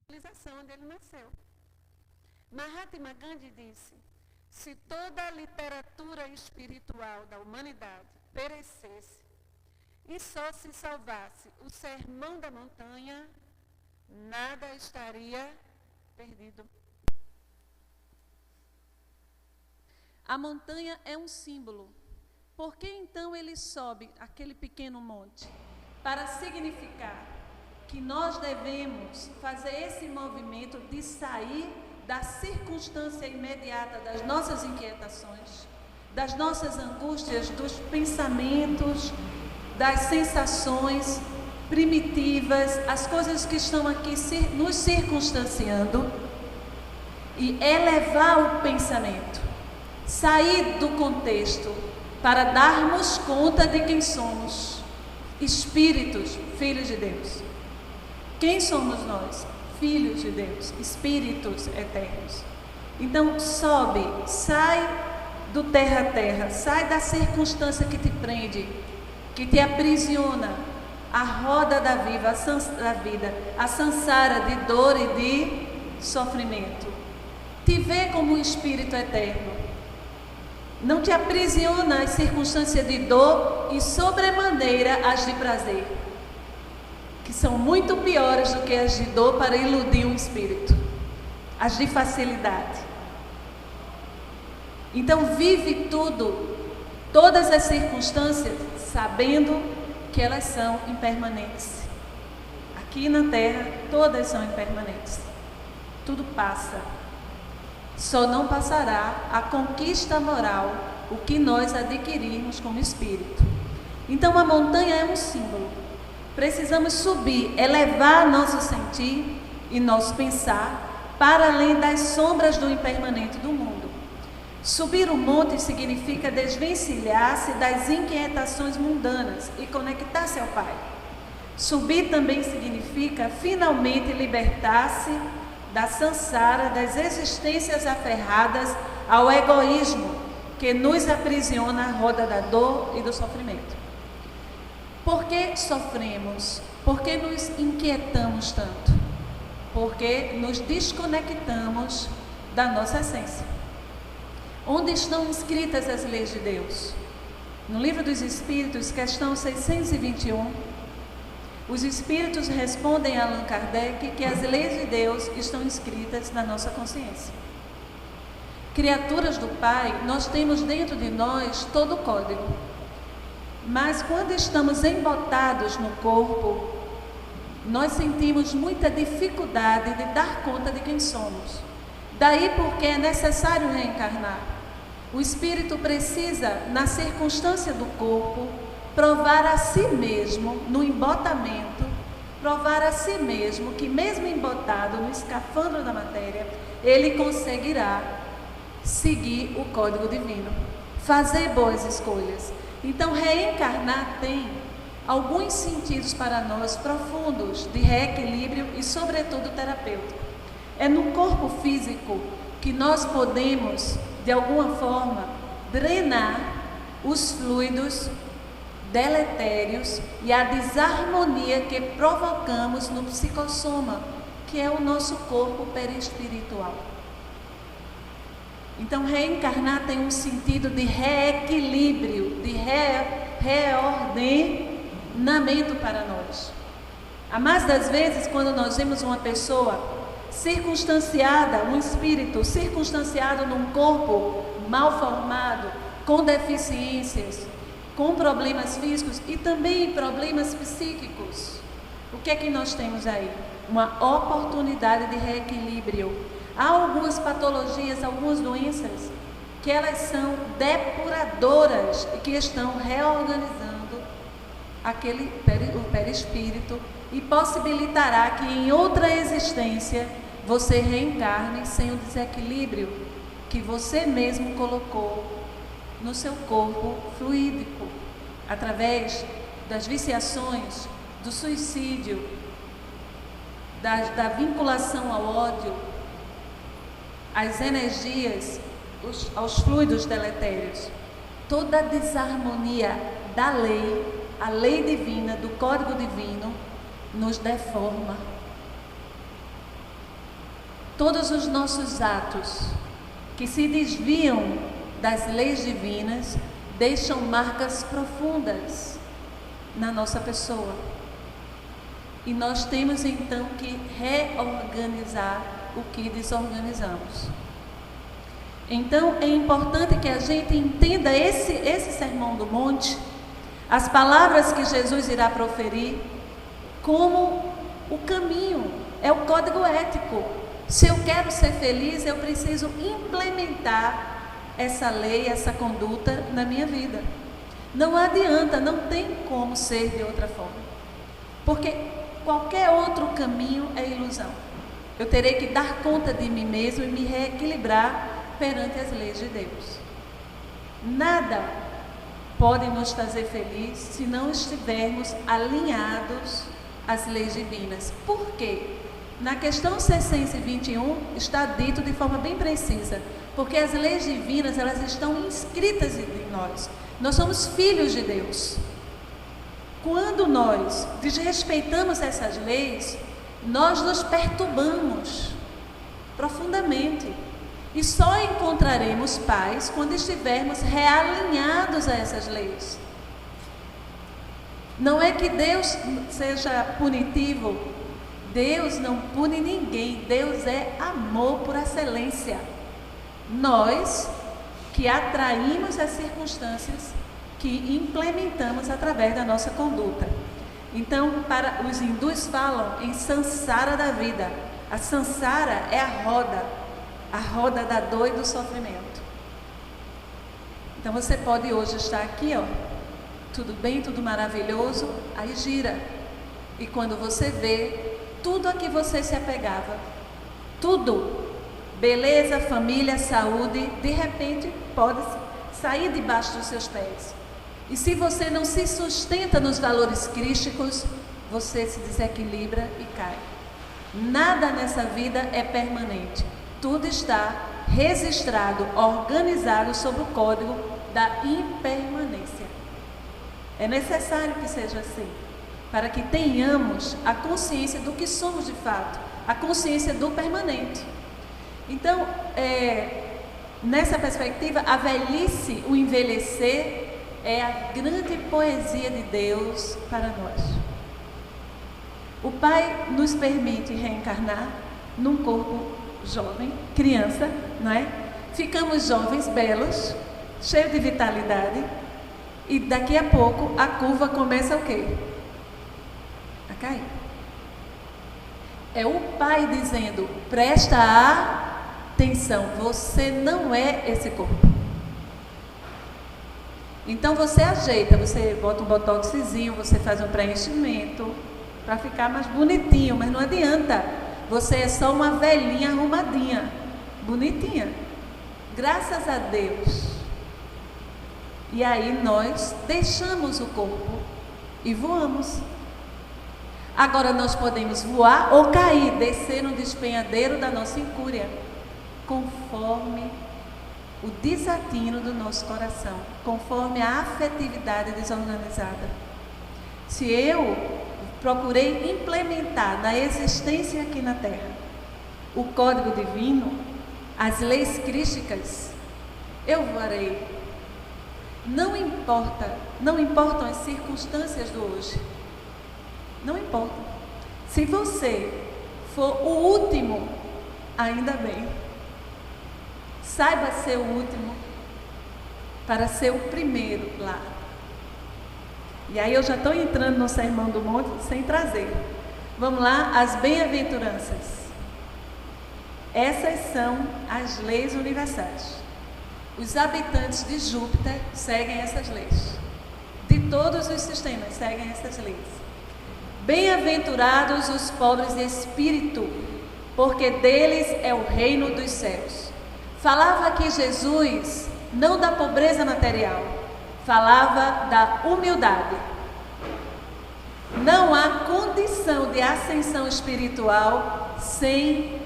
civilização onde ele nasceu. Mahatma Gandhi disse: se toda a literatura espiritual da humanidade perecesse e só se salvasse o Sermão da Montanha, nada estaria perdido. A montanha é um símbolo. Por que então ele sobe aquele pequeno monte? Para significar que nós devemos fazer esse movimento de sair da circunstância imediata das nossas inquietações, das nossas angústias, dos pensamentos, das sensações primitivas, as coisas que estão aqui nos circunstanciando, e elevar o pensamento, sair do contexto para darmos conta de quem somos, espíritos, filhos de Deus. Quem somos nós? Filhos de Deus, espíritos eternos. Então sobe, sai do terra a terra, sai da circunstância que te prende, que te aprisiona, a roda da vida, a sansara de dor e de sofrimento. Te vê como um espírito eterno. Não te aprisiona as circunstâncias de dor e sobremaneira as de prazer, que são muito piores do que as de dor para iludir um espírito, as de facilidade. Então vive tudo, todas as circunstâncias, sabendo que elas são impermanentes. Aqui na Terra, todas são impermanentes. Tudo passa. Só não passará a conquista moral, o que nós adquirirmos como espírito. Então a montanha é um símbolo. Precisamos subir, elevar nosso sentir e nosso pensar para além das sombras do impermanente do mundo. Subir o monte significa desvencilhar-se das inquietações mundanas e conectar-se ao Pai. Subir também significa finalmente libertar-se da sansara, das existências aferradas ao egoísmo que nos aprisiona a roda da dor e do sofrimento. Por que sofremos? Por que nos inquietamos tanto? Porque nos desconectamos da nossa essência. Onde estão escritas as leis de Deus? No Livro dos Espíritos, questão 621, os Espíritos respondem a Allan Kardec que as leis de Deus estão escritas na nossa consciência. Criaturas do Pai, nós temos dentro de nós todo o código. Mas quando estamos embotados no corpo, nós sentimos muita dificuldade de dar conta de quem somos. Daí porque é necessário reencarnar. O espírito precisa, na circunstância do corpo, provar a si mesmo, no embotamento, provar a si mesmo que mesmo embotado no escafandro da matéria, ele conseguirá seguir o código divino, fazer boas escolhas. Então, reencarnar tem alguns sentidos para nós profundos de reequilíbrio e, sobretudo, terapêutico. É no corpo físico que nós podemos, de alguma forma, drenar os fluidos deletérios e a desarmonia que provocamos no psicossoma, que é o nosso corpo perispiritual. Então, reencarnar tem um sentido de reequilíbrio, de reordenamento para nós. A mais das vezes, quando nós vemos uma pessoa circunstanciada, um espírito circunstanciado num corpo mal formado, com deficiências, com problemas físicos e também problemas psíquicos, o que é que nós temos aí? Uma oportunidade de reequilíbrio. Há algumas patologias, algumas doenças, que elas são depuradoras e que estão reorganizando o perispírito e possibilitará que em outra existência você reencarne sem o desequilíbrio que você mesmo colocou no seu corpo fluídico, através das viciações, do suicídio, da vinculação ao ódio, às energias, aos fluidos deletérios. Toda a desarmonia da lei, a lei divina, do código divino, nos deforma. todos os nossos atos que se desviam das leis divinas deixam marcas profundas na nossa pessoa. E nós temos então que reorganizar o que desorganizamos. Então é importante que a gente entenda esse Sermão do Monte, as palavras que Jesus irá proferir, como o caminho, é o código ético. Se eu quero ser feliz, eu preciso implementar essa lei, essa conduta na minha vida. Não adianta, não tem como ser de outra forma. Porque qualquer outro caminho é ilusão. Eu terei que dar conta de mim mesmo e me reequilibrar perante as leis de Deus. Nada pode nos fazer felizes se não estivermos alinhados às leis divinas. Por quê? Na questão 621 está dito de forma bem precisa, porque as leis divinas, elas estão inscritas em nós. Nós somos filhos de Deus. Quando nós desrespeitamos essas leis, nós nos perturbamos profundamente. E só encontraremos paz quando estivermos realinhados a essas leis. Não é que Deus seja punitivo. Deus não pune ninguém. Deus é amor por excelência. Nós que atraímos as circunstâncias que implementamos através da nossa conduta. Então, para os hindus falam em samsara da vida. A samsara é a roda da dor e do sofrimento. Então você pode hoje estar aqui, ó, tudo bem, tudo maravilhoso, aí gira. E quando você vê, tudo a que você se apegava, tudo, beleza, família, saúde, de repente pode sair debaixo dos seus pés. E se você não se sustenta nos valores crísticos, você se desequilibra e cai. Nada nessa vida é permanente. Tudo está registrado, organizado sob o código da impermanência. É necessário que seja assim, para que tenhamos a consciência do que somos de fato, a consciência do permanente. Então, nessa perspectiva, a velhice, o envelhecer, é a grande poesia de Deus para nós. O Pai nos permite reencarnar num corpo jovem, criança, não é? Ficamos jovens, belos, cheios de vitalidade, e daqui a pouco a curva começa o quê? A cair. É o Pai dizendo: presta atenção, você não é esse corpo. Então você ajeita, você bota um botoxzinho, você faz um preenchimento para ficar mais bonitinho, mas não adianta. Você é só uma velhinha arrumadinha, bonitinha. Graças a Deus. E aí nós deixamos o corpo e voamos. Agora nós podemos voar ou cair, descer no despenhadeiro da nossa incúria, conforme o desatino do nosso coração, conforme a afetividade desorganizada. Se eu procurei implementar na existência aqui na Terra o código divino, as leis crísticas, eu voarei. Não importam as circunstâncias do hoje. Não importa. Se você for o último, ainda bem. Saiba ser o último para ser o primeiro lá. E aí eu já estou entrando no Sermão do Monte sem trazer. Vamos lá, as bem-aventuranças. Essas são as leis universais. Os habitantes de Júpiter seguem essas leis. De todos os sistemas seguem essas leis. Bem-aventurados os pobres de espírito, porque deles é o reino dos céus. Falava aqui Jesus não da pobreza material, falava da humildade. Não há condição de ascensão espiritual sem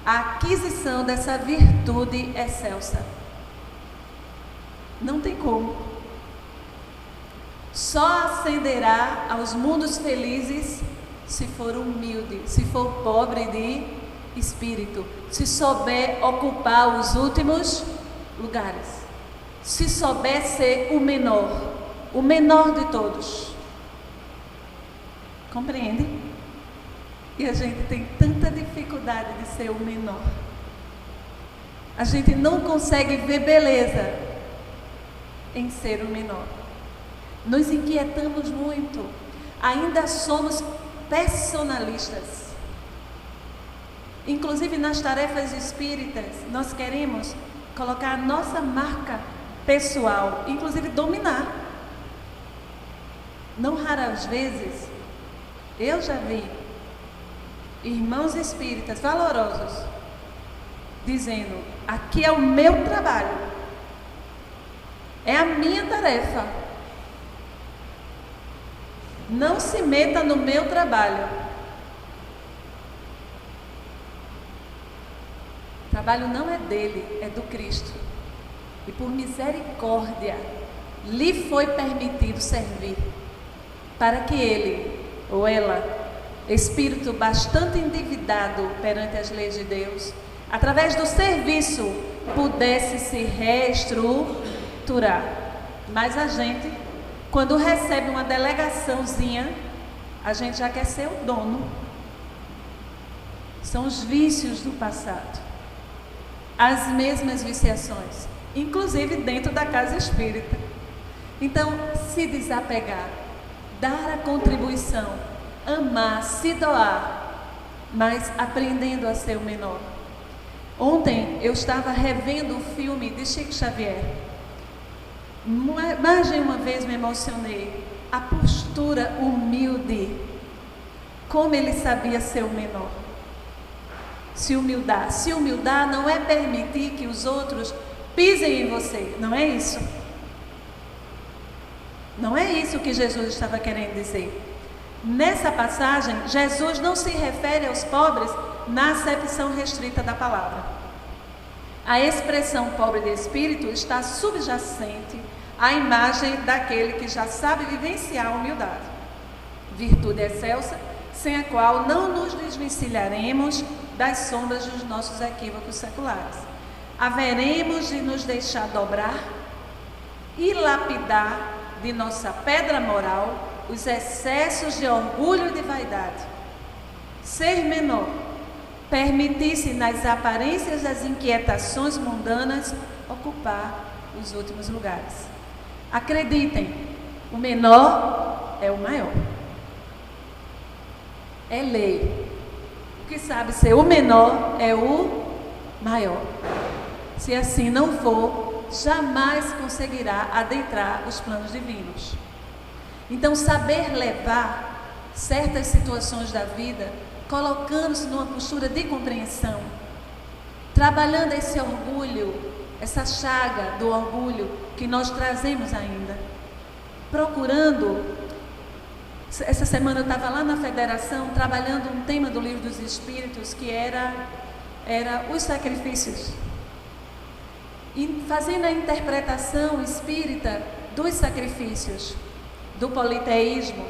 a aquisição dessa virtude excelsa. Não tem como. Só ascenderá aos mundos felizes se for humilde, se for pobre de espírito, se souber ocupar os últimos lugares, se souber ser o menor de todos. Compreende? E a gente tem tanta dificuldade de ser o menor. A gente não consegue ver beleza em ser o menor. Nos inquietamos muito. Ainda somos personalistas. Inclusive nas tarefas espíritas, nós queremos colocar a nossa marca pessoal, inclusive dominar. Não raras vezes, eu já vi irmãos espíritas valorosos dizendo: aqui é o meu trabalho, é a minha tarefa, não se meta no meu trabalho. O trabalho não é dele, é do Cristo, e por misericórdia lhe foi permitido servir, para que ele ou ela, espírito bastante endividado perante as leis de Deus, através do serviço pudesse se reestruturar. Mas a gente, quando recebe uma delegaçãozinha, a gente já quer ser o dono. São os vícios do passado, as mesmas viciações, inclusive dentro da casa espírita. Então, se desapegar, dar a contribuição, amar, se doar, mas aprendendo a ser o menor. Ontem eu estava revendo o filme de Chico Xavier. Mais de uma vez me emocionei. A postura humilde, como ele sabia ser o menor. Se humildar. Se humildar não é permitir que os outros pisem em você. Não é isso. Não é isso que Jesus estava querendo dizer. Nessa passagem, Jesus não se refere aos pobres na acepção restrita da palavra. A expressão pobre de espírito está subjacente à imagem daquele que já sabe vivenciar a humildade, virtude excelsa, sem a qual não nos desvencilharemos das sombras dos nossos equívocos seculares. Haveremos de nos deixar dobrar e lapidar de nossa pedra moral os excessos de orgulho e de vaidade. Ser menor, permitir-se nas aparências das inquietações mundanas ocupar os últimos lugares. Acreditem, o menor é o maior. É lei. O que sabe ser o menor é o maior. Se assim não for, jamais conseguirá adentrar os planos divinos. Então, saber levar certas situações da vida, colocando-se numa postura de compreensão, trabalhando esse orgulho, essa chaga do orgulho que nós trazemos ainda, procurando. Essa semana eu estava lá na federação trabalhando um tema do Livro dos Espíritos que era os sacrifícios, e fazendo a interpretação espírita dos sacrifícios, do politeísmo.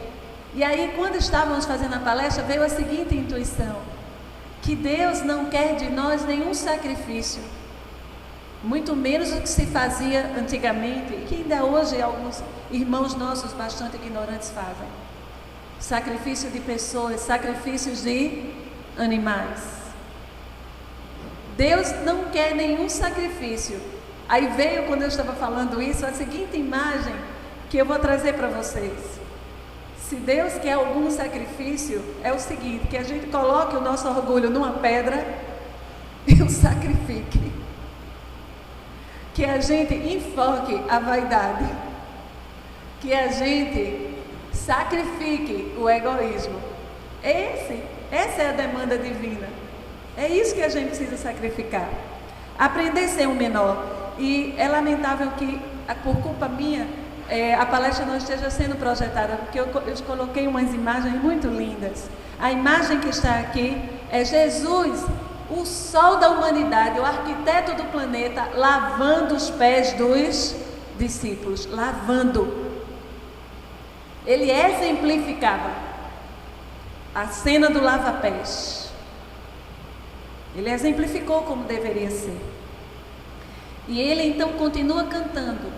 E aí, quando estávamos fazendo a palestra, veio a seguinte intuição: que Deus não quer de nós nenhum sacrifício, muito menos o que se fazia antigamente, e que ainda hoje alguns irmãos nossos bastante ignorantes fazem. Sacrifício de pessoas, sacrifícios de animais. Deus não quer nenhum sacrifício. Aí veio, quando eu estava falando isso, a seguinte imagem que eu vou trazer para vocês. Se Deus quer algum sacrifício, é o seguinte: que a gente coloque o nosso orgulho numa pedra e o sacrifique. Que a gente enfoque a vaidade. Que a gente sacrifique o egoísmo. Essa é a demanda divina. É isso que a gente precisa sacrificar. Aprender a ser um menor. E é lamentável que, por culpa minha, a palestra não esteja sendo projetada, porque eu coloquei umas imagens muito lindas. A imagem que está aqui é Jesus, o sol da humanidade, o arquiteto do planeta, lavando os pés dos discípulos. Lavando. Ele exemplificava a cena do lava-pés. Ele exemplificou como deveria ser. E ele então continua cantando: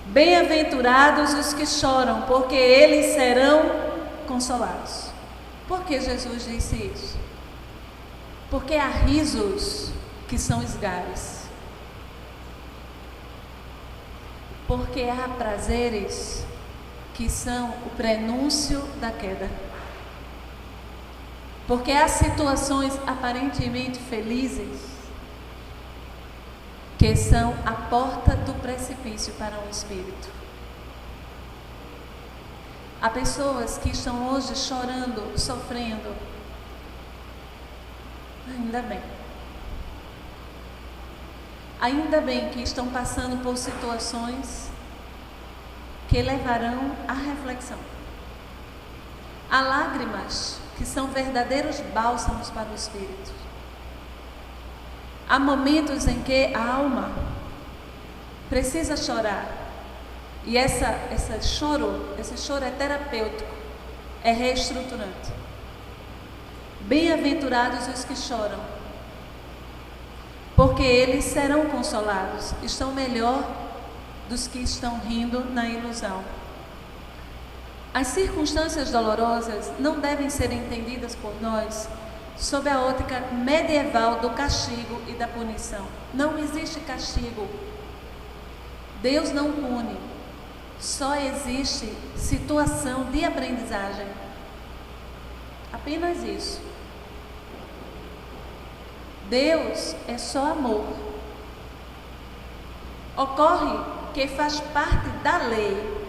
bem-aventurados os que choram, porque eles serão consolados. Por que Jesus disse isso? Porque há risos que são esgares. Porque há prazeres que são o prenúncio da queda. Porque há situações aparentemente felizes que são a porta do precipício para um espírito. Há pessoas que estão hoje chorando, sofrendo. Ainda bem. Ainda bem que estão passando por situações que levarão à reflexão. Há lágrimas que são verdadeiros bálsamos para o espírito. Há momentos em que a alma precisa chorar. E esse choro é terapêutico, é reestruturante. Bem-aventurados os que choram, porque eles serão consolados. Estão melhor dos que estão rindo na ilusão. As circunstâncias dolorosas não devem ser entendidas por nós sob a ótica medieval do castigo e da punição. Não existe castigo. Deus não pune. Só existe situação de aprendizagem. Apenas isso. Deus é só amor. Ocorre que faz parte da lei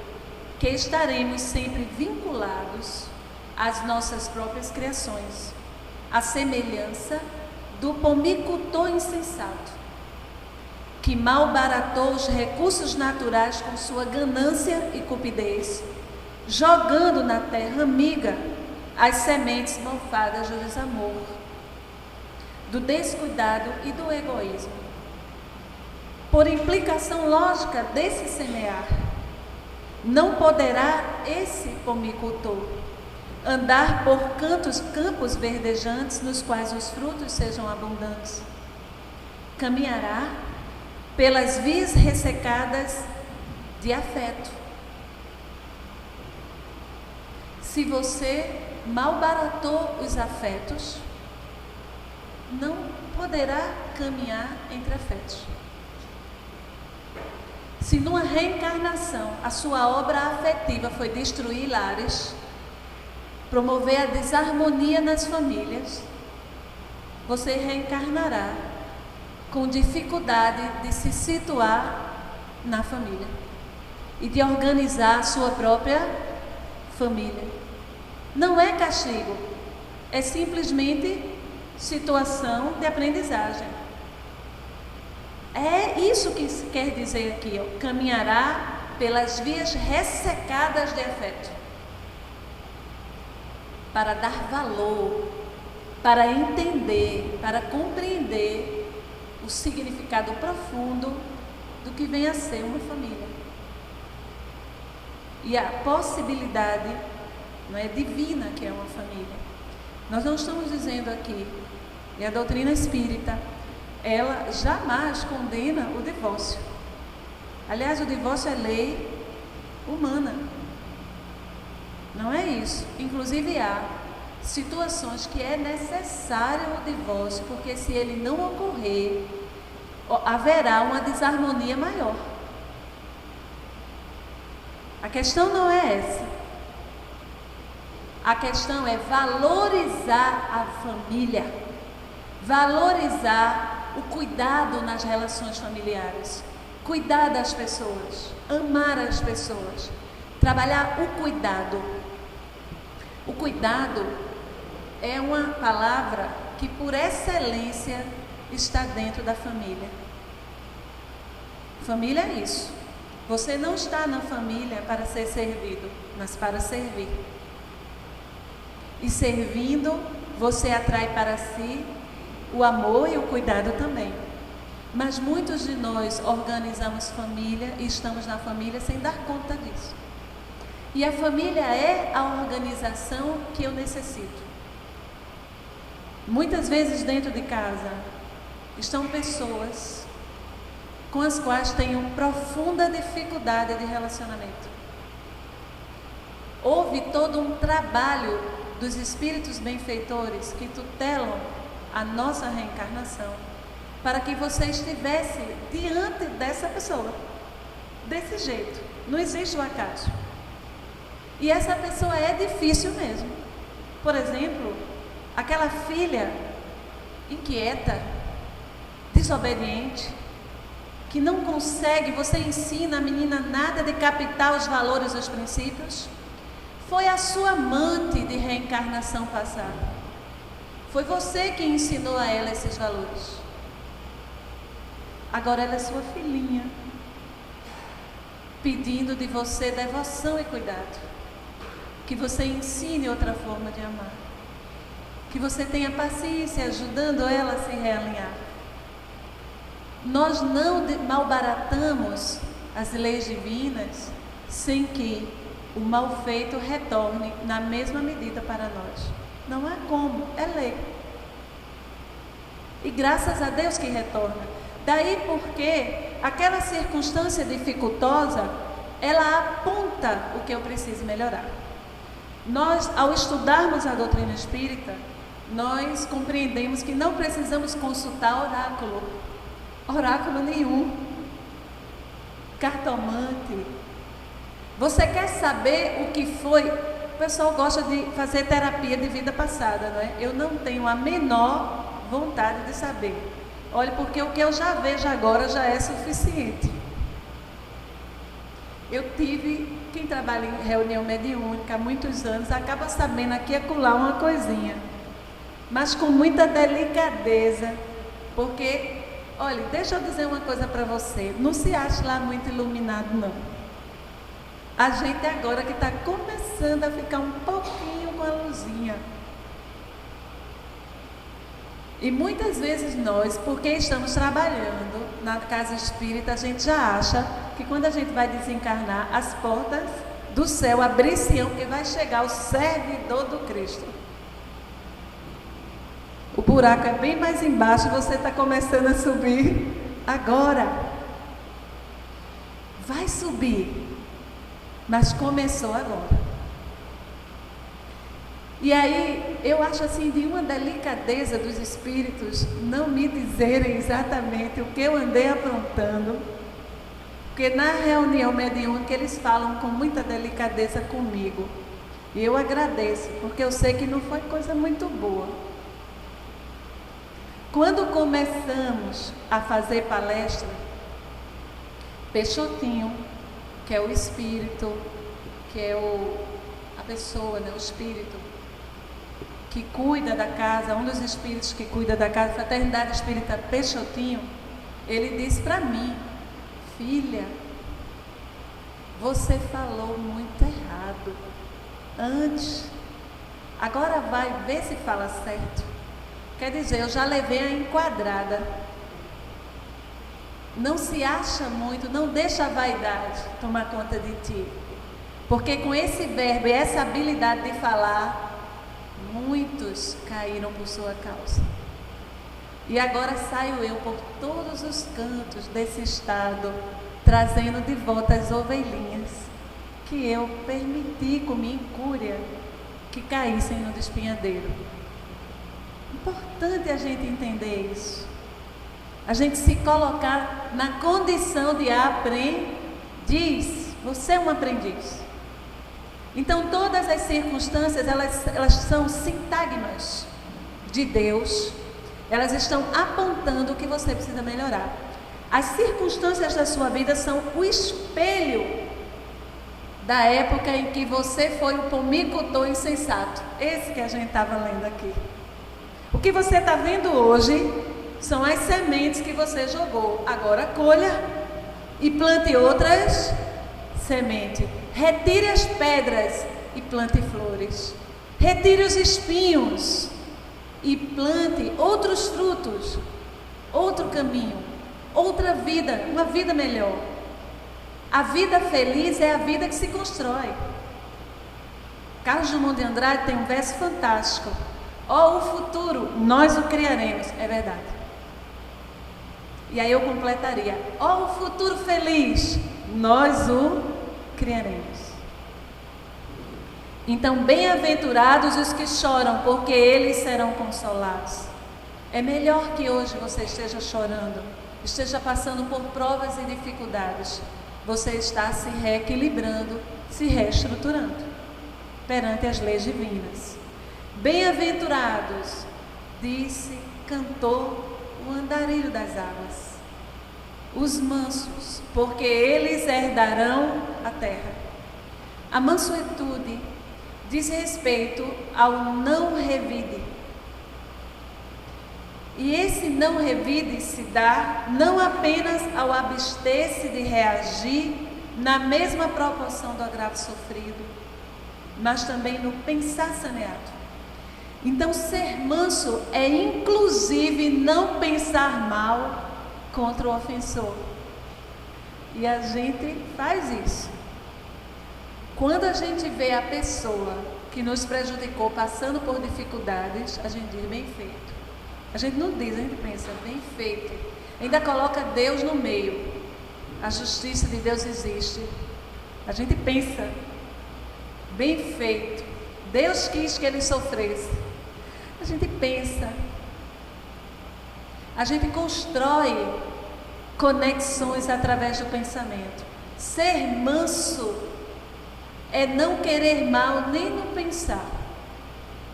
que estaremos sempre vinculados às nossas próprias criações, à semelhança do pomicultor insensato, que malbaratou os recursos naturais com sua ganância e cupidez, jogando na terra amiga as sementes mofadas do desamor, do descuidado e do egoísmo. Por implicação lógica desse semear, não poderá esse pomicultor andar por campos verdejantes nos quais os frutos sejam abundantes. Caminhará pelas vias ressecadas de afeto. Se você malbaratou os afetos, não poderá caminhar entre afetos. Se numa reencarnação a sua obra afetiva foi destruir lares, promover a desarmonia nas famílias, você reencarnará com dificuldade de se situar na família e de organizar a sua própria família. Não é castigo, é simplesmente situação de aprendizagem. É isso que se quer dizer aqui, ó. Caminhará pelas vias ressecadas de afeto, para dar valor, para entender, para compreender o significado profundo do que vem a ser uma família. E a possibilidade, não é, divina que é uma família. Nós não estamos dizendo aqui, e a doutrina espírita, ela jamais condena o divórcio. Aliás, o divórcio é lei humana. Não é isso. Inclusive há situações que é necessário o divórcio, porque se ele não ocorrer, haverá uma desarmonia maior. A questão não é essa. A questão é valorizar a família, valorizar o cuidado nas relações familiares, cuidar das pessoas, amar as pessoas, trabalhar o cuidado. O cuidado é uma palavra que por excelência está dentro da família. Família é isso. Você não está na família para ser servido, mas para servir. E servindo, você atrai para si o amor e o cuidado também. Mas muitos de nós organizamos família e estamos na família sem dar conta disso. E a família é a organização que eu necessito. Muitas vezes dentro de casa estão pessoas com as quais tenho profunda dificuldade de relacionamento. Houve todo um trabalho dos espíritos benfeitores que tutelam a nossa reencarnação para que você estivesse diante dessa pessoa, desse jeito. Não existe o acaso. E essa pessoa é difícil mesmo. Por exemplo, aquela filha inquieta, desobediente, que não consegue, você ensina a menina nada de captar os valores e os princípios. Foi a sua amante de reencarnação passada. Foi você que ensinou a ela esses valores. Agora ela é sua filhinha, pedindo de você devoção e cuidado. Que você ensine outra forma de amar. Que você tenha paciência, ajudando ela a se realinhar. Nós não malbaratamos as leis divinas sem que o mal feito retorne na mesma medida para nós. Não há como, é lei. E graças a Deus que retorna. Daí porque aquela circunstância dificultosa, ela aponta o que eu preciso melhorar. Nós, ao estudarmos a doutrina espírita, nós compreendemos que não precisamos consultar oráculo nenhum, cartomante. Você quer saber o que foi? O pessoal gosta de fazer terapia de vida passada, não é? Eu não tenho a menor vontade de saber. Olha, porque o que eu já vejo agora já é suficiente. Quem trabalha em reunião mediúnica há muitos anos, acaba sabendo aqui e acolá uma coisinha, mas com muita delicadeza, porque, olha, deixa eu dizer uma coisa para você, não se ache lá muito iluminado, não. A gente agora que está começando a ficar um pouquinho com a luzinha. E muitas vezes nós, porque estamos trabalhando na casa espírita, a gente já acha que quando a gente vai desencarnar, as portas do céu abrir-se-ão, que vai chegar o servidor do Cristo. O buraco é bem mais embaixo, você está começando a subir agora. Vai subir, mas começou agora. E aí, eu acho assim, de uma delicadeza dos espíritos não me dizerem exatamente o que eu andei aprontando, porque na reunião mediúnica eles falam com muita delicadeza comigo. E eu agradeço, porque eu sei que não foi coisa muito boa. Quando começamos a fazer palestra, Peixotinho, que é o espírito, que é a pessoa, né, o espírito, que cuida da casa, um dos espíritos que cuida da casa, Fraternidade Espírita Peixotinho, ele disse para mim: filha, você falou muito errado antes, agora vai ver se fala certo. Quer dizer, eu já levei a enquadrada. Não se acha muito, não deixa a vaidade tomar conta de ti, porque com esse verbo e essa habilidade de falar, muitos caíram por sua causa. E agora saio eu por todos os cantos desse estado, trazendo de volta as ovelhinhas que eu permiti com minha incúria que caíssem no despenhadeiro. Importante a gente entender isso. A gente se colocar na condição de aprendiz. Você é um aprendiz. Então todas as circunstâncias, elas são sintagmas de Deus. Elas estão apontando o que você precisa melhorar. As circunstâncias da sua vida são o espelho da época em que você foi o pomicultor insensato. Esse que a gente estava lendo aqui. O que você está vendo hoje são as sementes que você jogou. Agora colha e plante outras sementes. Retire as pedras e plante flores. Retire os espinhos e plante outros frutos, outro caminho, outra vida, uma vida melhor. A vida feliz é a vida que se constrói. Carlos Drummond de Andrade tem um verso fantástico. Ó, o futuro, nós o criaremos. É verdade. E aí eu completaria: ó, o futuro feliz, nós o criaremos. Então, bem-aventurados os que choram, porque eles serão consolados. É melhor que hoje você esteja chorando, esteja passando por provas e dificuldades. Você está se reequilibrando, se reestruturando perante as leis divinas. Bem-aventurados, disse, cantou o andarilho das águas, os mansos, porque eles herdarão a terra. A mansuetude diz respeito ao não revide. E esse não revide se dá não apenas ao abster-se de reagir na mesma proporção do agravo sofrido, mas também no pensar saneado. Então, ser manso é inclusive não pensar mal contra o ofensor. E a gente faz isso. Quando a gente vê a pessoa que nos prejudicou passando por dificuldades, a gente diz: bem feito. A gente não diz, a gente pensa: bem feito. Ainda coloca Deus no meio. A justiça de Deus existe. A gente pensa: bem feito. Deus quis que ele sofresse. A gente pensa. A gente constrói conexões através do pensamento. Ser manso é não querer mal nem no pensar.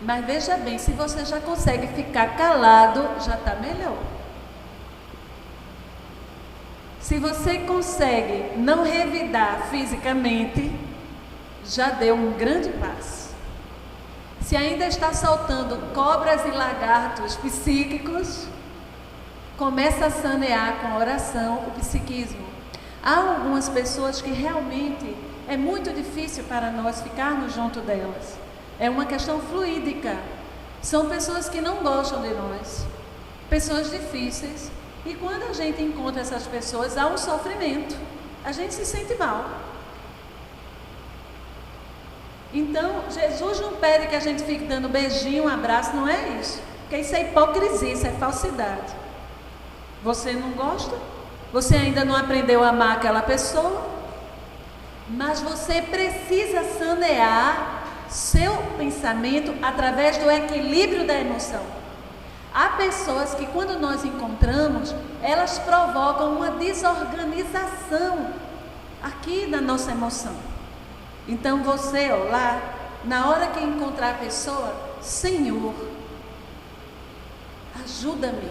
Mas veja bem, se você já consegue ficar calado, já está melhor. Se você consegue não revidar fisicamente, já deu um grande passo. Se ainda está soltando cobras e lagartos psíquicos, começa a sanear com a oração o psiquismo. Há algumas pessoas que realmente é muito difícil para nós ficarmos junto delas. É uma questão fluídica. São pessoas que não gostam de nós, pessoas difíceis. E quando a gente encontra essas pessoas, há um sofrimento. A gente se sente mal. Então, Jesus não pede que a gente fique dando beijinho, um abraço, não é isso. Porque isso é hipocrisia, isso é falsidade. Você não gosta? Você ainda não aprendeu a amar aquela pessoa? Mas você precisa sanear seu pensamento através do equilíbrio da emoção. Há pessoas que, quando nós encontramos, elas provocam uma desorganização aqui na nossa emoção. Então você, ó, lá, na hora que encontrar a pessoa, Senhor, ajuda-me.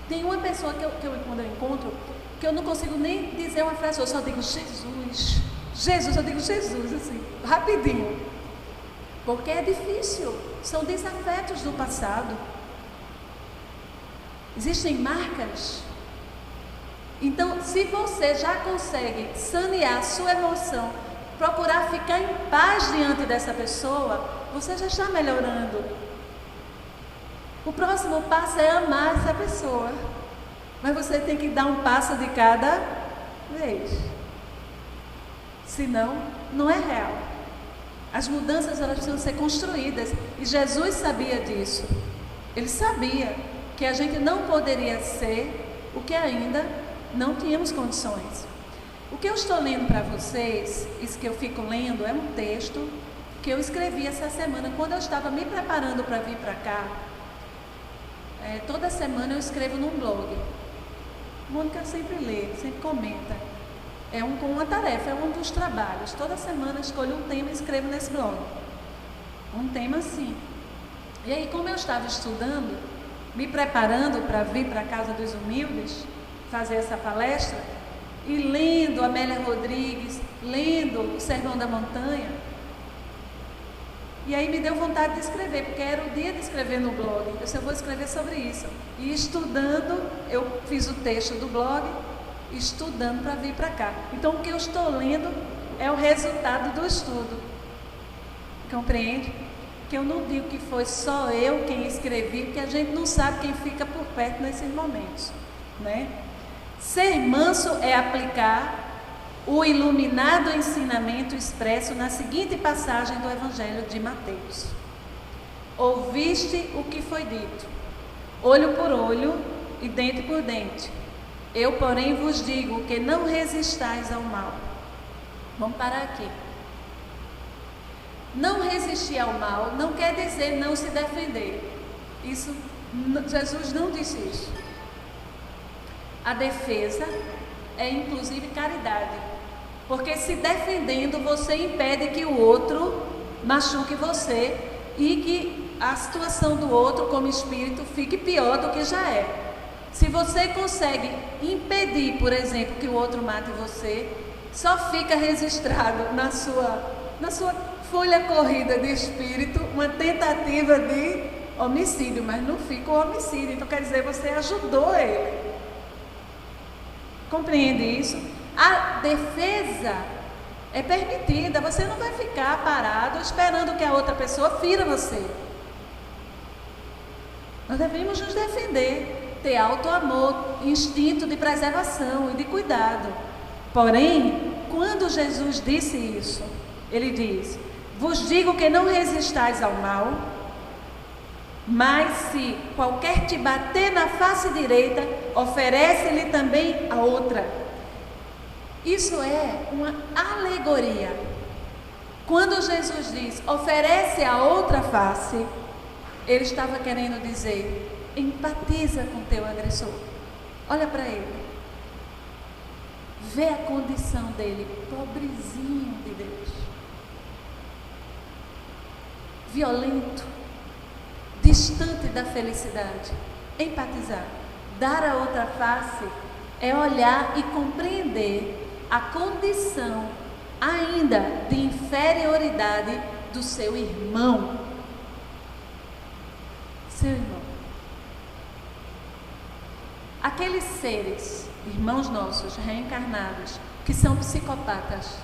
Tem uma pessoa quando eu encontro, que eu não consigo nem dizer uma frase, eu só digo Jesus, Jesus, eu digo Jesus, assim, rapidinho. Porque é difícil, são desafetos do passado. Existem marcas. Então, se você já consegue sanear sua emoção, procurar ficar em paz diante dessa pessoa, você já está melhorando. O próximo passo é amar essa pessoa. Mas você tem que dar um passo de cada vez. Senão, não é real. As mudanças, elas precisam ser construídas. E Jesus sabia disso. Ele sabia que a gente não poderia ser o que ainda não tínhamos condições. O que eu estou lendo para vocês, isso que eu fico lendo, é um texto que eu escrevi essa semana, quando eu estava me preparando para vir para cá. Toda semana eu escrevo num blog. Mônica sempre lê, sempre comenta. É uma tarefa, é um dos trabalhos. Toda semana eu escolho um tema e escrevo nesse blog. Um tema assim. E aí, como eu estava estudando, me preparando para vir para a Casa dos Humildes, fazer essa palestra, e lendo Amélia Rodrigues, lendo o Sermão da Montanha, e aí me deu vontade de escrever, porque era o dia de escrever no blog. Eu disse, eu vou escrever sobre isso. E estudando, eu fiz o texto do blog, estudando para vir para cá. Então, o que eu estou lendo é o resultado do estudo. Compreende? Que eu não digo que foi só eu quem escrevi, porque a gente não sabe quem fica por perto nesses momentos, né? Ser manso é aplicar o iluminado ensinamento expresso na seguinte passagem do Evangelho de Mateus. Ouviste o que foi dito, olho por olho e dente por dente. Eu, porém, vos digo que não resistais ao mal. Vamos parar aqui. Não resistir ao mal não quer dizer não se defender. Isso, Jesus não disse isso. A defesa é inclusive caridade. Porque se defendendo, você impede que o outro machuque você e que a situação do outro como espírito fique pior do que já é. Se você consegue impedir, por exemplo, que o outro mate você, só fica registrado na sua folha corrida de espírito uma tentativa de homicídio, mas não fica o homicídio. Então quer dizer, você ajudou ele. Compreende isso? A defesa é permitida. Você não vai ficar parado esperando que a outra pessoa fira você. Nós devemos nos defender, ter auto-amor, instinto de preservação e de cuidado. Porém, quando Jesus disse isso, ele diz: vos digo que não resistais ao mal, mas se qualquer te bater na face direita, oferece-lhe também a outra. Isso é uma alegoria. Quando Jesus diz, oferece a outra face, ele estava querendo dizer, empatiza com o teu agressor. Olha para ele. Vê a condição dele, pobrezinho de Deus. Violento, distante da felicidade. Empatizar. Dar a outra face é olhar e compreender a condição ainda de inferioridade do seu irmão. Seu irmão. Aqueles seres, irmãos nossos, reencarnados, que são psicopatas,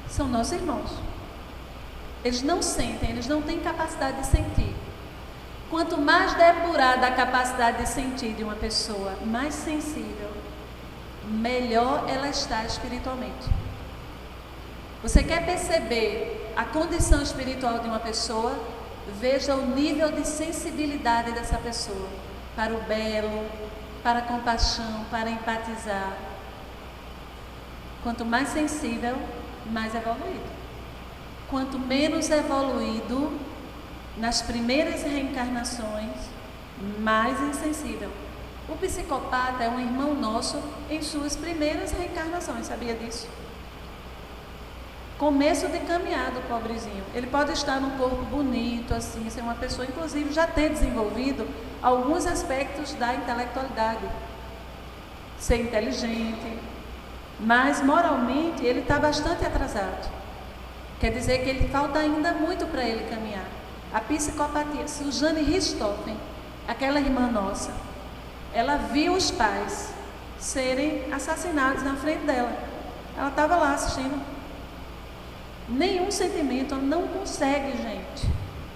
são nossos irmãos. Eles não sentem, eles não têm capacidade de sentir. Quanto mais depurada a capacidade de sentir de uma pessoa, mais sensível, melhor ela está espiritualmente. Você quer perceber a condição espiritual de uma pessoa? Veja o nível de sensibilidade dessa pessoa para o belo, para a compaixão, para empatizar. Quanto mais sensível, mais evoluído. Quanto menos evoluído nas primeiras reencarnações, mais insensível. O psicopata é um irmão nosso em suas primeiras reencarnações, sabia disso? Começo de caminhada, pobrezinho. Ele pode estar num corpo bonito, assim, ser uma pessoa, inclusive, já ter desenvolvido alguns aspectos da intelectualidade. Ser inteligente, mas moralmente ele está bastante atrasado. Quer dizer que ele falta ainda muito para ele caminhar. A psicopatia, Suzane Richthofen, aquela irmã nossa, ela viu os pais serem assassinados na frente dela. Ela estava lá assistindo. Nenhum sentimento, não consegue, gente.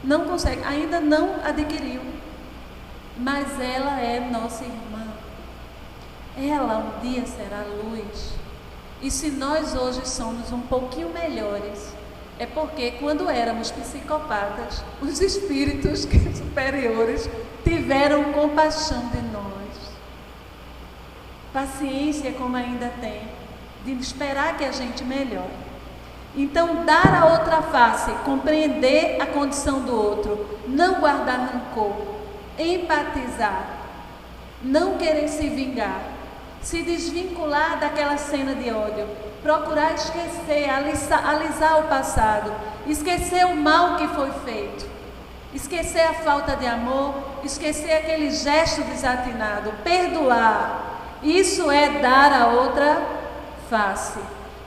Não consegue, ainda não adquiriu. Mas ela é nossa irmã. Ela um dia será luz. E se nós hoje somos um pouquinho melhores, é porque quando éramos psicopatas, os espíritos superiores tiveram compaixão de nós. Paciência como ainda tem, de esperar que a gente melhore. Então, dar a outra face, compreender a condição do outro, não guardar rancor, empatizar, não querer se vingar, se desvincular daquela cena de ódio, procurar esquecer, alisar o passado, esquecer o mal que foi feito, esquecer a falta de amor, esquecer aquele gesto desatinado, perdoar. Isso é dar a outra face.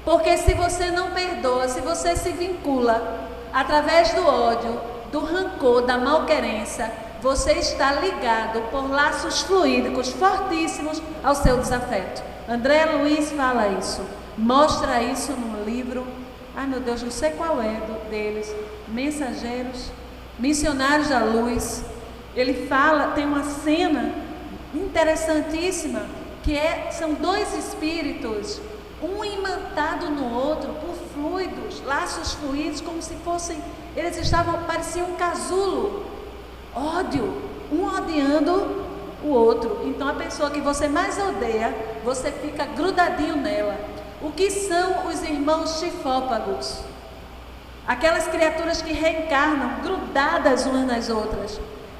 Porque se você não perdoa, se você se vincula através do ódio, do rancor, da malquerença, você está ligado por laços fluídicos fortíssimos ao seu desafeto. André Luiz fala isso, mostra isso no livro, ai meu Deus, não sei qual é deles, Mensageiros, Missionários da Luz. Ele fala, tem uma cena interessantíssima, que são dois espíritos um imantado no outro por fluidos, laços fluidos, como se fossem, eles pareciam um casulo, ódio, um odiando o outro. Então a pessoa que você mais odeia, você fica grudadinho nela. O que são os irmãos chifópagos? Aquelas criaturas que reencarnam grudadas umas nas outras.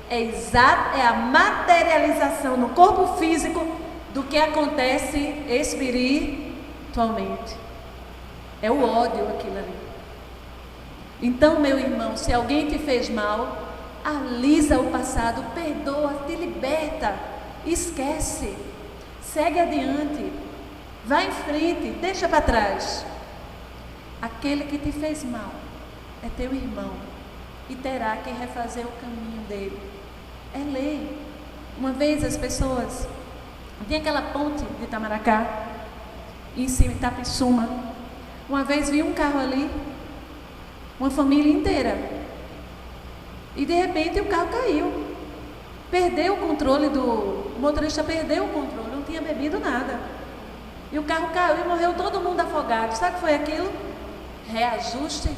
É a materialização no corpo físico do que acontece espiritualmente. É o ódio aquilo ali. Então, meu irmão, se alguém te fez mal, alisa o passado, perdoa, te liberta, esquece, segue adiante, vai em frente, deixa para trás. Aquele que te fez mal é teu irmão e terá que refazer o caminho dele. É lei. Uma vez as pessoas, tem aquela ponte de Itamaracá, em cima de Itapissuma, uma vez vi um carro ali, uma família inteira, e de repente o carro caiu, perdeu o controle o motorista perdeu o controle, não tinha bebido nada, e o carro caiu e morreu todo mundo afogado. Sabe o que foi aquilo? Reajuste.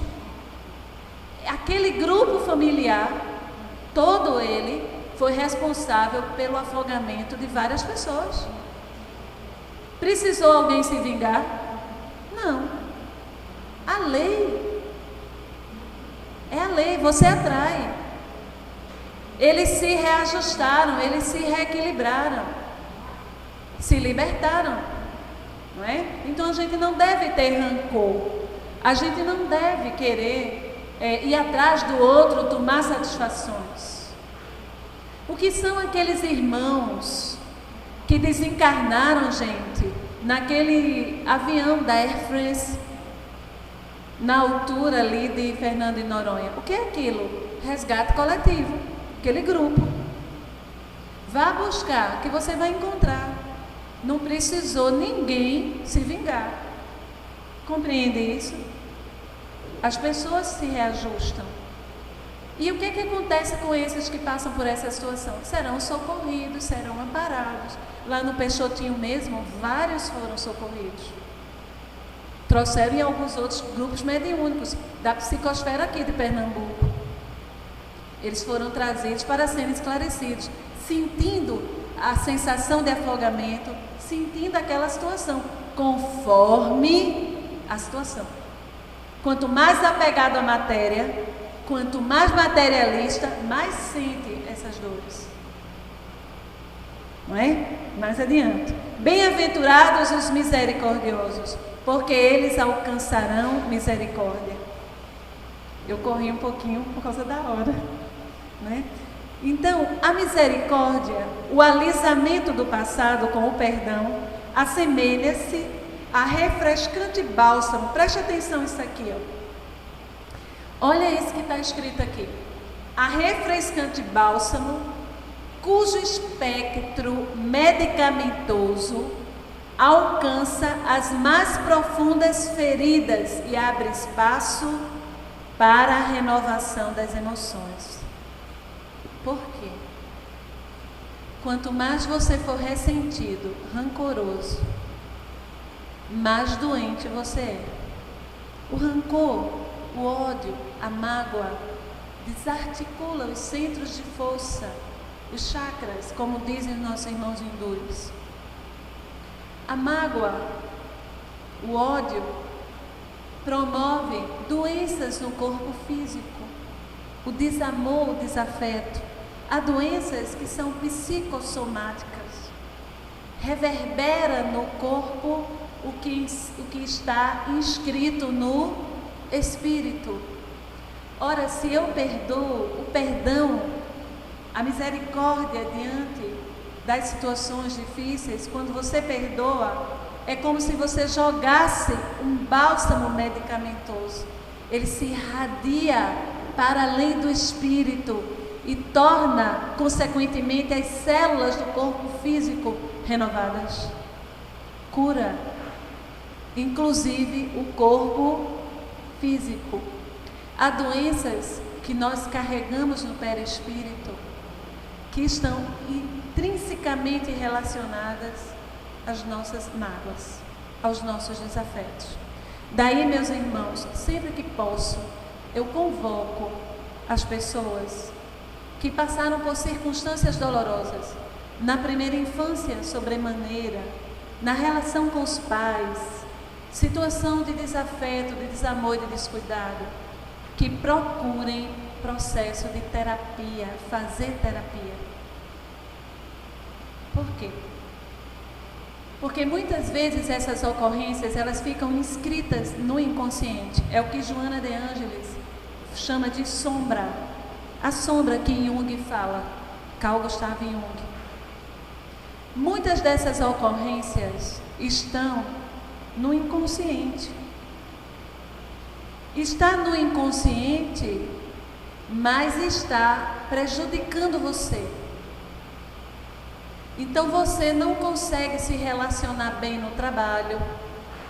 Aquele grupo familiar, todo ele foi responsável pelo afogamento de várias pessoas. Precisou alguém se vingar? Não. A lei é a lei, você atrai. Eles se reajustaram, eles se reequilibraram, se libertaram, não é? Então a gente não deve ter rancor, a gente não deve querer ir atrás do outro, tomar satisfações. O que são aqueles irmãos que desencarnaram, gente, naquele avião da Air France, na altura ali de Fernando de Noronha? O que é aquilo? Resgate coletivo, aquele grupo. Vá buscar, que você vai encontrar. Não precisou ninguém se vingar. Compreende isso? As pessoas se reajustam. E o que acontece com esses que passam por essa situação? Serão socorridos, serão amparados. Lá no Peixotinho mesmo, vários foram socorridos. Trouxeram em alguns outros grupos mediúnicos da psicosfera aqui de Pernambuco. Eles foram trazidos para serem esclarecidos, sentindo a sensação de afogamento, sentindo aquela situação, conforme a situação. Quanto mais apegado à matéria, quanto mais materialista, mais sente essas dores. Não é? Mais adiante. Bem-aventurados os misericordiosos, porque eles alcançarão misericórdia. Eu corri um pouquinho por causa da hora, né? Então, a misericórdia, o alisamento do passado com o perdão, assemelha-se a refrescante bálsamo. Preste atenção nisso aqui, ó. Olha isso que está escrito aqui. A refrescante bálsamo, cujo espectro medicamentoso alcança as mais profundas feridas e abre espaço para a renovação das emoções. Por quê? Quanto mais você for ressentido, rancoroso, mais doente você é. O rancor, o ódio, a mágoa desarticula os centros de força, os chakras, como dizem nossos irmãos hindus. A mágoa, o ódio, promove doenças no corpo físico, o desamor, o desafeto. Há doenças que são psicossomáticas, reverbera no corpo o que está inscrito no espírito. Ora, se eu perdoo, o perdão, a misericórdia diante das situações difíceis, quando você perdoa, é como se você jogasse um bálsamo medicamentoso. Ele se irradia para além do espírito e torna, consequentemente, as células do corpo físico renovadas. Cura, inclusive o corpo físico. Há doenças que nós carregamos no perispírito que estão intrinsecamente relacionadas às nossas mágoas. aos nossos desafetos. Daí, meus irmãos, sempre que posso, eu convoco as pessoas que passaram por circunstâncias dolorosas, na primeira infância, sobremaneira, na relação com os pais, situação de desafeto, de desamor e de descuidado, que procurem processo de terapia, fazer terapia. Por quê? Porque muitas vezes essas ocorrências, elas ficam inscritas no inconsciente. É o que Joana de Ângeles chama de sombra. A sombra que Jung fala, Carl Gustav Jung. Muitas dessas ocorrências estão no inconsciente. Está no inconsciente, mas está prejudicando você. Então você não consegue se relacionar bem no trabalho,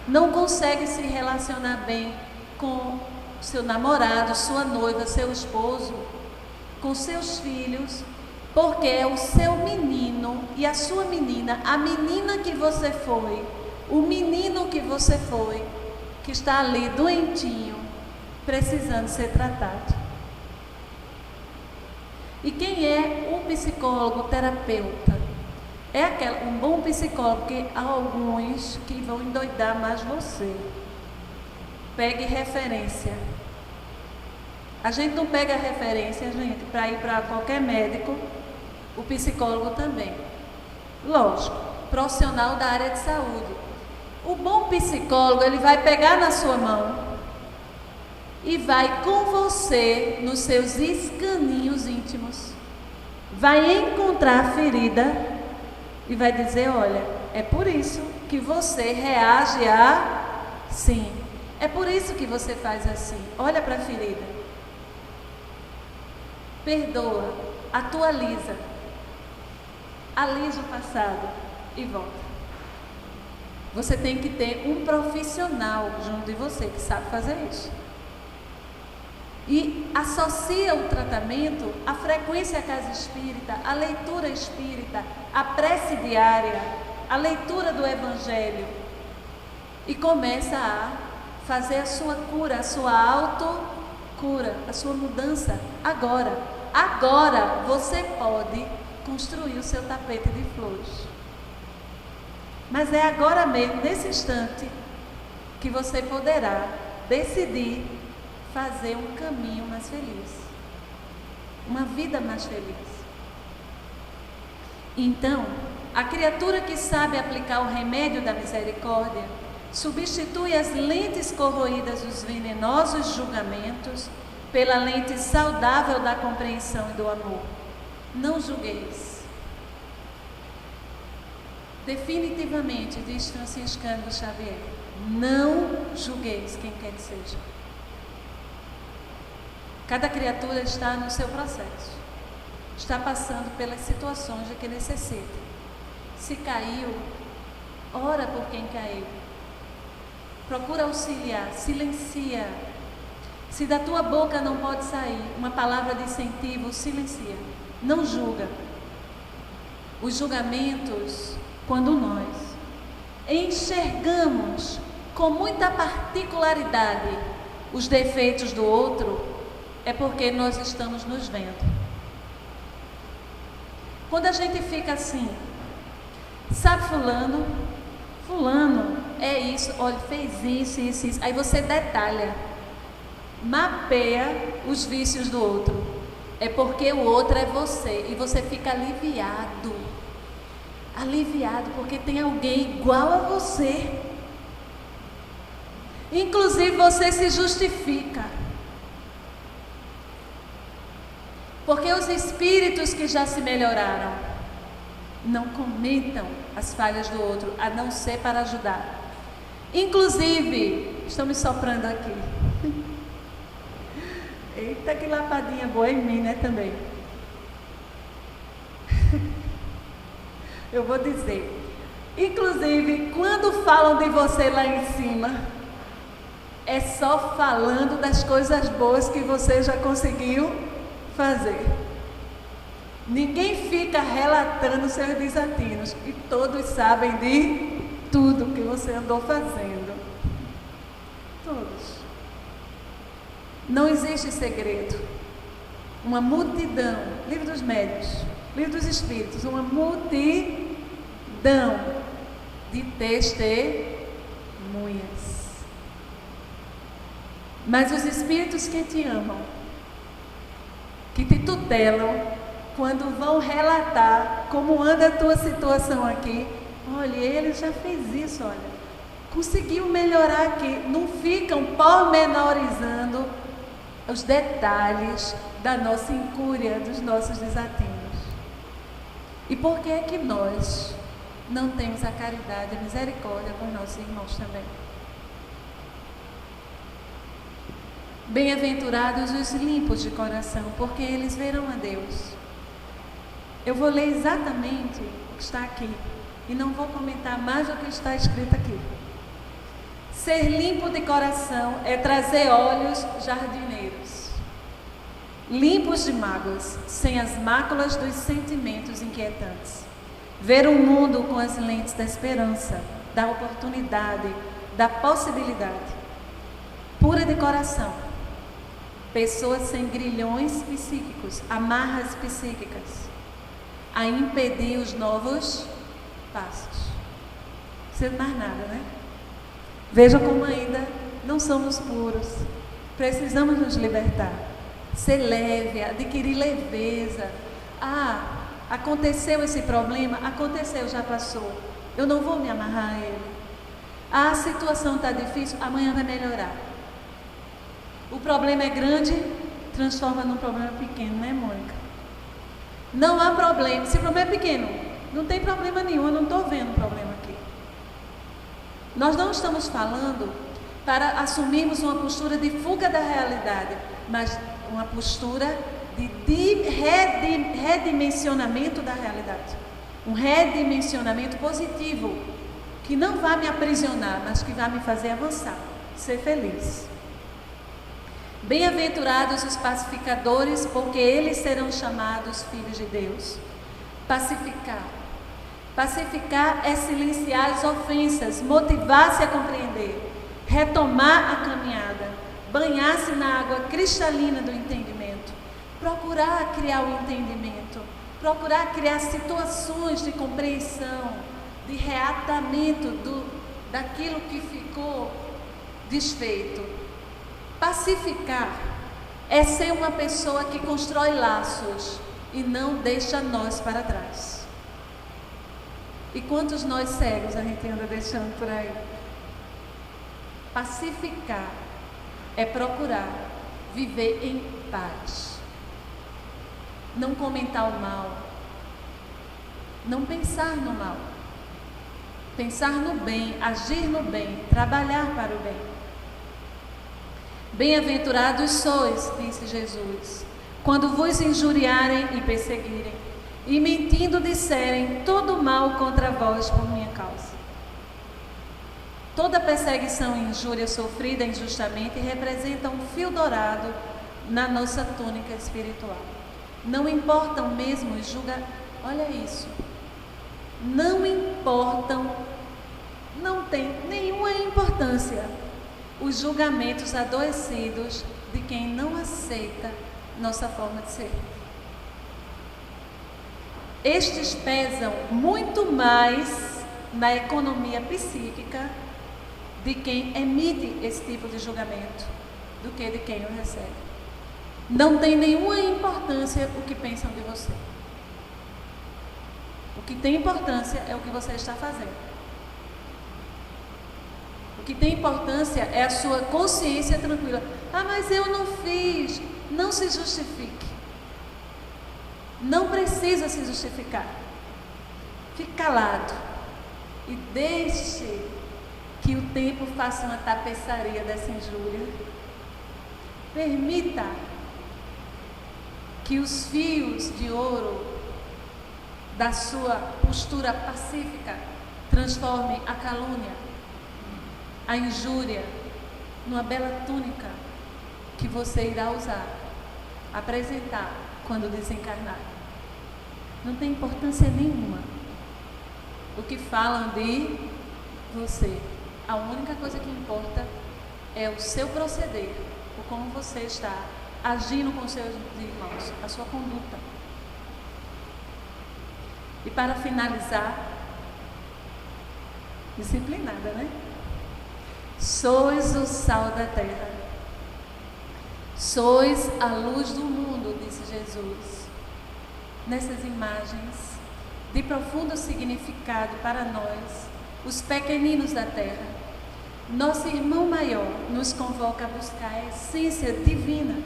não consegue se relacionar bem com seu namorado, sua noiva, seu esposo, com seus filhos, porque é o seu menino e a sua menina, a menina que você foi, o menino que você foi, que está ali doentinho, precisando ser tratado. E quem é um psicólogo terapeuta? É um bom psicólogo, porque há alguns que vão endoidar mais você. Pegue referência. A gente não pega referência, gente, para ir para qualquer médico, o psicólogo também. Lógico, profissional da área de saúde. O bom psicólogo, ele vai pegar na sua mão e vai com você nos seus escaninhos íntimos. Vai encontrar a ferida e vai dizer, olha, é por isso que você reage assim. É por isso que você faz assim. Olha para a ferida. Perdoa, atualiza. Alisa o passado e volta. Você tem que ter um profissional junto de você que sabe fazer isso. E associa o tratamento à frequência casa espírita, à leitura espírita, à prece diária, à leitura do Evangelho. E começa a fazer a sua cura, a sua autocura, a sua mudança agora. Agora você pode construir o seu tapete de flores. Mas é agora mesmo, nesse instante, que você poderá decidir fazer um caminho mais feliz, uma vida mais feliz. Então, a criatura que sabe aplicar o remédio da misericórdia substitui as lentes corroídas dos venenosos julgamentos pela lente saudável da compreensão e do amor. Não julgueis. Definitivamente, diz Francisco Cândido Xavier, não julgueis quem quer que seja. Cada criatura está no seu processo, está passando pelas situações de que necessita. Se caiu, ora por quem caiu. Procura auxiliar, silencia. Se da tua boca não pode sair uma palavra de incentivo, silencia. Não julga. Os julgamentos, quando nós enxergamos com muita particularidade os defeitos do outro, é porque nós estamos nos vendo. Quando a gente fica assim, sabe fulano é isso, olha, fez isso, aí você detalha, mapeia os vícios do outro, é porque o outro é você, e você fica aliviado, porque tem alguém igual a você, inclusive você se justifica, porque os espíritos que já se melhoraram não comentam as falhas do outro, a não ser para ajudar. Inclusive, estão me soprando aqui. Eita, que lapadinha boa em mim, né, também. Eu vou dizer. Inclusive, quando falam de você lá em cima, é só falando das coisas boas que você já conseguiu fazer. Ninguém fica relatando seus desatinos, e todos sabem de tudo que você andou fazendo. Todos. Não existe segredo. Uma multidão, livro dos médiuns, livro dos espíritos, uma multidão de testemunhas. Mas os espíritos que te amam, que te tutelam, quando vão relatar como anda a tua situação aqui, olha, ele já fez isso, olha, conseguiu melhorar aqui. Não ficam pormenorizando os detalhes da nossa incúria, dos nossos desatinos. E por que é que nós não temos a caridade, a misericórdia com os nossos irmãos também? Bem-aventurados os limpos de coração, porque eles verão a Deus. Eu vou ler exatamente o que está aqui e não vou comentar mais do que está escrito aqui. Ser limpo de coração é trazer olhos jardineiros, limpos de mágoas, sem as máculas dos sentimentos inquietantes. Ver o mundo com as lentes da esperança, da oportunidade, da possibilidade. Pura de coração. Pessoas sem grilhões psíquicos, amarras psíquicas, a impedir os novos passos. Sem mais nada, né? Veja como ainda não somos puros. Precisamos nos libertar. Ser leve, adquirir leveza. Ah, aconteceu esse problema? Aconteceu, já passou. Eu não vou me amarrar a ele. Ah, a situação está difícil, amanhã vai melhorar. O problema é grande, transforma num problema pequeno, né, Mônica? Não há problema. Se o problema é pequeno, não tem problema nenhum, eu não estou vendo problema aqui. Nós não estamos falando para assumirmos uma postura de fuga da realidade, mas uma postura de redimensionamento da realidade. Um redimensionamento positivo, que não vai me aprisionar, mas que vai me fazer avançar, ser feliz. Bem-aventurados os pacificadores, porque eles serão chamados filhos de Deus. Pacificar. Pacificar é silenciar as ofensas, motivar-se a compreender, retomar a caminhada, banhar-se na água cristalina do entendimento, procurar criar o entendimento, procurar criar situações de compreensão, de reatamento daquilo que ficou desfeito. Pacificar é ser uma pessoa que constrói laços e não deixa nós para trás. E quantos nós cegos a gente anda deixando por aí? Pacificar é procurar viver em paz. Não comentar o mal. Não pensar no mal. Pensar no bem, agir no bem, trabalhar para o bem. Bem-aventurados sois, disse Jesus, quando vos injuriarem e perseguirem, e mentindo disserem todo mal contra vós por minha causa. Toda perseguição e injúria sofrida injustamente representa um fio dourado na nossa túnica espiritual. Não importam mesmo os julgamentos. Olha isso. Não importam, não tem nenhuma importância os julgamentos adoecidos de quem não aceita nossa forma de ser. Estes pesam muito mais na economia psíquica de quem emite esse tipo de julgamento do que de quem o recebe. Não tem nenhuma importância o que pensam de você. O que tem importância é o que você está fazendo. O que tem importância é a sua consciência tranquila. Ah, mas eu não fiz. Não se justifique. Não precisa se justificar. Fique calado e deixe que o tempo faça uma tapeçaria dessa injúria. Permita que os fios de ouro da sua postura pacífica transformem a calúnia, a injúria, numa bela túnica que você irá usar, apresentar quando desencarnar. Não tem importância nenhuma o que falam de você. A única coisa que importa é o seu proceder, o como você está agindo com seus irmãos, a sua conduta. E para finalizar, disciplinada, né? Sois o sal da terra. Sois a luz do mundo, disse Jesus. Nessas imagens de profundo significado para nós, os pequeninos da terra, nosso irmão maior nos convoca a buscar a essência divina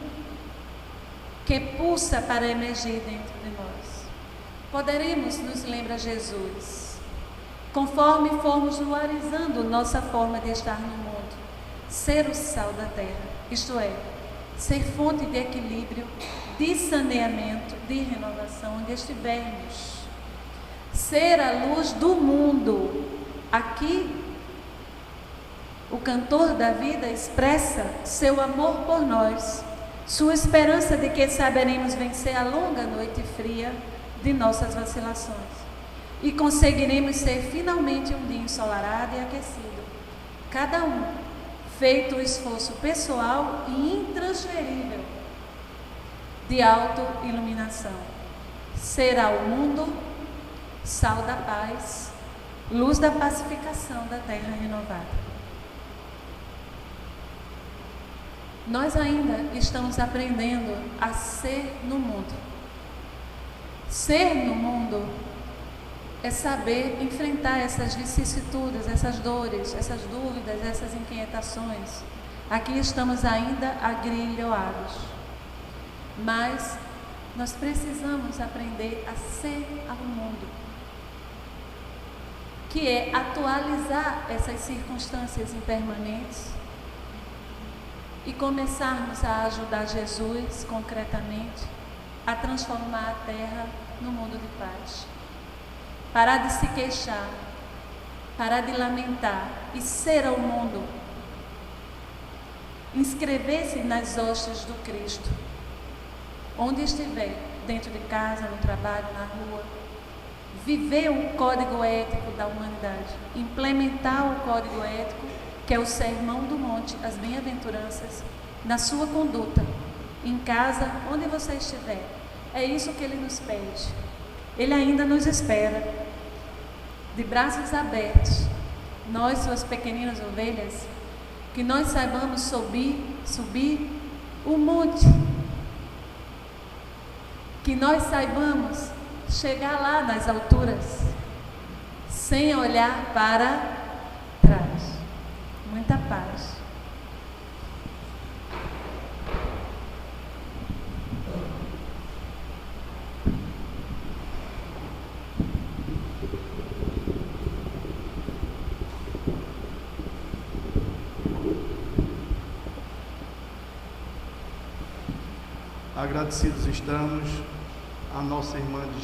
que pulsa para emergir dentro de nós. Poderemos, nos lembra Jesus, conforme formos luarizando nossa forma de estar no mundo, ser o sal da terra, isto é, ser fonte de equilíbrio, de saneamento, de renovação onde estivermos. Ser a luz do mundo. Aqui, o cantor da vida expressa seu amor por nós, sua esperança de que saberemos vencer a longa noite fria de nossas vacilações e conseguiremos ser finalmente um dia ensolarado e aquecido, cada um feito o esforço pessoal e intransferível de autoiluminação. Será o mundo sal da paz, luz da pacificação da terra renovada. Nós ainda estamos aprendendo a ser no mundo. Ser no mundo é saber enfrentar essas vicissitudes, essas dores, essas dúvidas, essas inquietações. Aqui estamos ainda agrilhoados, mas nós precisamos aprender a ser ao mundo, que é atualizar essas circunstâncias impermanentes e começarmos a ajudar Jesus concretamente a transformar a terra no mundo de paz. Parar de se queixar, parar de lamentar e ser ao mundo. Inscrever-se nas hostes do Cristo, onde estiver, dentro de casa, no trabalho, na rua. Viver o código ético da humanidade, implementar o código ético, que é o Sermão do Monte, as bem-aventuranças, na sua conduta, em casa, onde você estiver. É isso que Ele nos pede. Ele ainda nos espera, de braços abertos, nós, suas pequeninas ovelhas, que nós saibamos subir o monte, que nós saibamos chegar lá nas alturas, sem olhar para trás. Muita paz. Agradecidos estamos à nossa irmã de